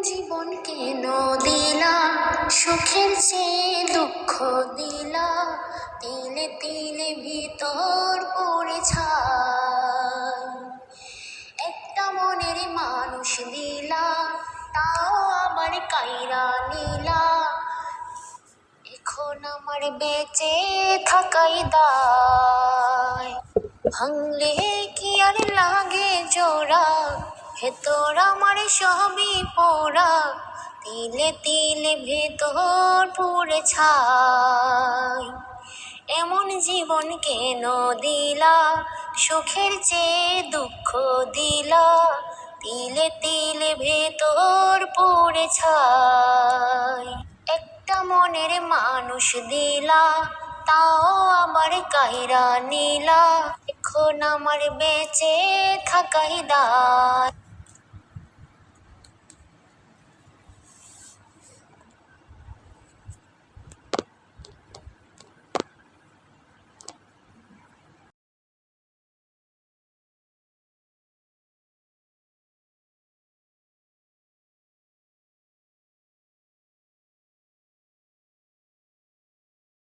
জীবন কেন দিলা, সুখের চেয়ে দুঃখ দিলা, তিলে তিলে ভিতর পড়ে ছাই। একটা মনের মানুষ দিলা, তাও আবার কাইরা নিলা, এখন আমার বেঁচে থাকাই দায়। ভাঙলে কি আর লাগে জোড়া, ভেতর আমার সবই পোড়া, তিলে তিলে ভেতর পুড়ে ছাই। এমন জীবন কেন দিলা, সুখের চেয়ে দুঃখ দিলা, তিলে তিলে ভেতর পুড়ে ছাই। একটা মনের মানুষ দিলা, তাও আবার কাইরা নিলা, এখন আমার বেঁচে থাকাই দায়।